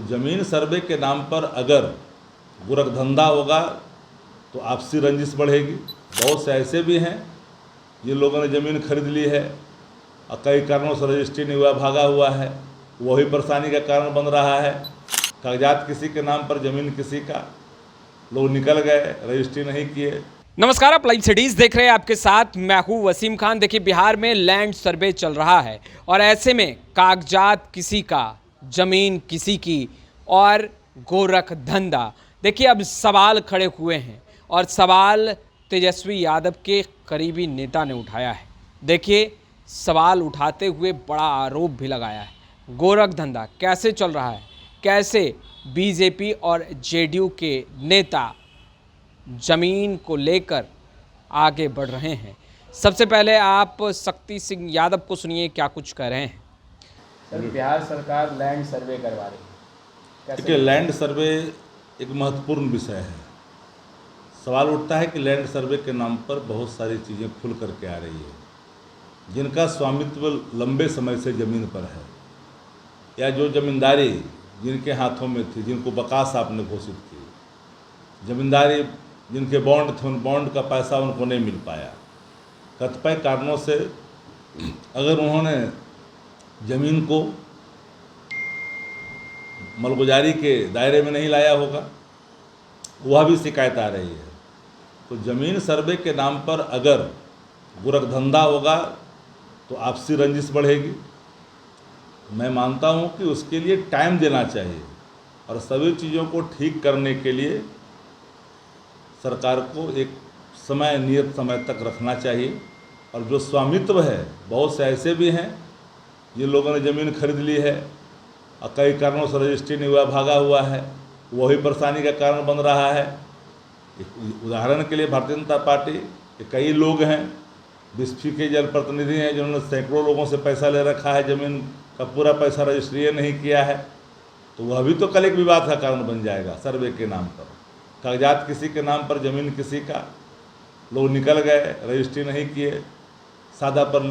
जमीन सर्वे के नाम पर अगर गोरखधंधा होगा तो आपसी रंजिश बढ़ेगी। बहुत से ऐसे भी हैं जिन लोगों ने ज़मीन खरीद ली है और कई कारणों से रजिस्ट्री नहीं हुआ, भागा हुआ है, वही परेशानी का कारण बन रहा है। कागजात किसी के नाम पर, ज़मीन किसी का, लोग निकल गए, रजिस्ट्री नहीं किए। नमस्कार, आप लाइव सिटीज देख रहे हैं। आपके साथ मैं हूं वसीम खान। देखिए, बिहार में लैंड सर्वे चल रहा है और ऐसे में कागजात किसी का, जमीन किसी की और गोरख धंधा। देखिए, अब सवाल खड़े हुए हैं और सवाल तेजस्वी यादव के करीबी नेता ने उठाया है। देखिए, सवाल उठाते हुए बड़ा आरोप भी लगाया है। गोरख धंधा कैसे चल रहा है, कैसे बीजेपी और जेडीयू के नेता जमीन को लेकर आगे बढ़ रहे हैं। सबसे पहले आप शक्ति सिंह यादव को सुनिए, क्या कुछ कह रहे हैं। सर, बिहार सरकार लैंड सर्वे करवा रही है। देखिए, लैंड सर्वे एक महत्वपूर्ण विषय है। सवाल उठता है कि लैंड सर्वे के नाम पर बहुत सारी चीज़ें खुल करके आ रही है। जिनका स्वामित्व लंबे समय से ज़मीन पर है या जो ज़मींदारी जिनके हाथों में थी, जिनको बकास आपने घोषित की, ज़मींदारी जिनके बॉन्ड थे, उन बॉन्ड का पैसा उनको नहीं मिल पाया। कतिपय कारणों से अगर उन्होंने ज़मीन को मालगुजारी के दायरे में नहीं लाया होगा, वह भी शिकायत आ रही है। तो ज़मीन सर्वे के नाम पर अगर गोरखधंधा होगा तो आपसी रंजिश बढ़ेगी। मैं मानता हूं कि उसके लिए टाइम देना चाहिए और सभी चीज़ों को ठीक करने के लिए सरकार को एक समय, नियत समय तक रखना चाहिए। और जो स्वामित्व है, बहुत से ऐसे भी हैं जिन लोगों ने ज़मीन खरीद ली है और कई कारणों से रजिस्ट्री नहीं हुआ, भागा हुआ है, वही परेशानी का कारण बन रहा है। एक उदाहरण के लिए भारतीय जनता पार्टी के कई लोग हैं, बिस्फी के जनप्रतिनिधि हैं, जिन्होंने सैकड़ों लोगों से पैसा ले रखा है, ज़मीन का पूरा पैसा रजिस्ट्री नहीं किया है। तो वह भी तो कल एक विवाद का कारण बन जाएगा। सर्वे के नाम पर कागजात किसी के नाम पर, ज़मीन किसी का, लोग निकल गए, रजिस्ट्री नहीं किए, सादा पर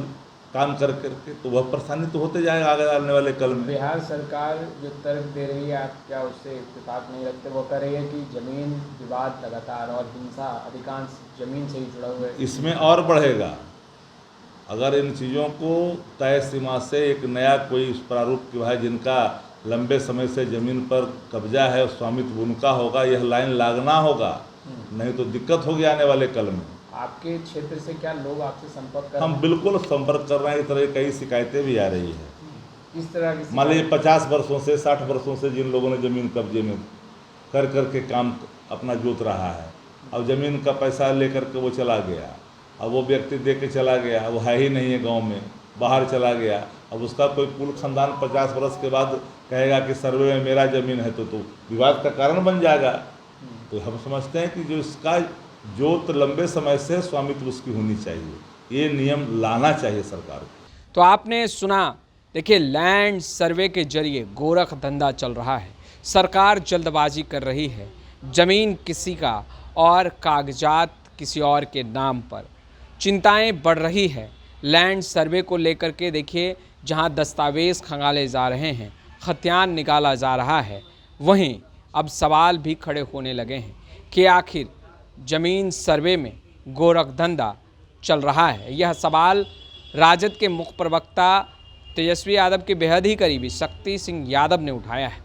काम कर करके, तो वह परेशानी तो होते जाएगा आगे आने वाले कल में। बिहार सरकार जो तर्क दे रही है, आप क्या उससे इत्तेफाक नहीं रखते? वो कह रही है कि जमीन विवाद लगातार और हिंसा अधिकांश जमीन से ही जुड़ा हुआ है। इसमें और बढ़ेगा अगर इन चीज़ों को तय सीमा से एक नया कोई प्रारूप की है, जिनका लंबे समय से ज़मीन पर कब्जा है, स्वामित्व उनका होगा, यह लाइन लागना होगा, नहीं तो दिक्कत होगी आने वाले कल में। आपके क्षेत्र से क्या लोग आपसे संपर्क कर? हम बिल्कुल संपर्क कर रहे हैं। इस तरह की कई शिकायतें भी आ रही है। किस तरह की? मान लीजिए 50 वर्षों से, 60 वर्षों से जिन लोगों ने ज़मीन कब्जे में कर करके काम अपना जोत रहा है, अब ज़मीन का पैसा लेकर के वो चला गया, अब वो व्यक्ति दे के चला गया, वो है ही नहीं है गांव में, बाहर चला गया, अब उसका कोई कुल खानदान 50 वर्ष के बाद कहेगा कि सर्वे में मेरा ज़मीन है, तो विवाद का कारण बन जाएगा। तो हम समझते हैं कि जो इसका जोत लंबे समय से स्वामित्व उसकी होनी चाहिए, ये नियम लाना चाहिए सरकार को। तो आपने सुना, देखिए, लैंड सर्वे के जरिए गोरख धंधा चल रहा है। सरकार जल्दबाजी कर रही है, जमीन किसी का और कागजात किसी और के नाम पर। चिंताएं बढ़ रही है लैंड सर्वे को लेकर के। देखिए, जहां दस्तावेज़ खंगाले जा रहे हैं, खतियान निकाला जा रहा है, वहीं अब सवाल भी खड़े होने लगे हैं कि आखिर ज़मीन सर्वे में गोरख धंधा चल रहा है। यह सवाल राजद के मुख्य प्रवक्ता तेजस्वी यादव के बेहद ही करीबी शक्ति सिंह यादव ने उठाया है।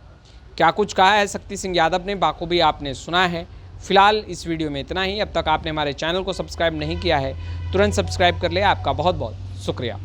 क्या कुछ कहा है शक्ति सिंह यादव ने, बाखूबी आपने सुना है। फिलहाल इस वीडियो में इतना ही। अब तक आपने हमारे चैनल को सब्सक्राइब नहीं किया है, तुरंत सब्सक्राइब कर ले। आपका बहुत बहुत शुक्रिया।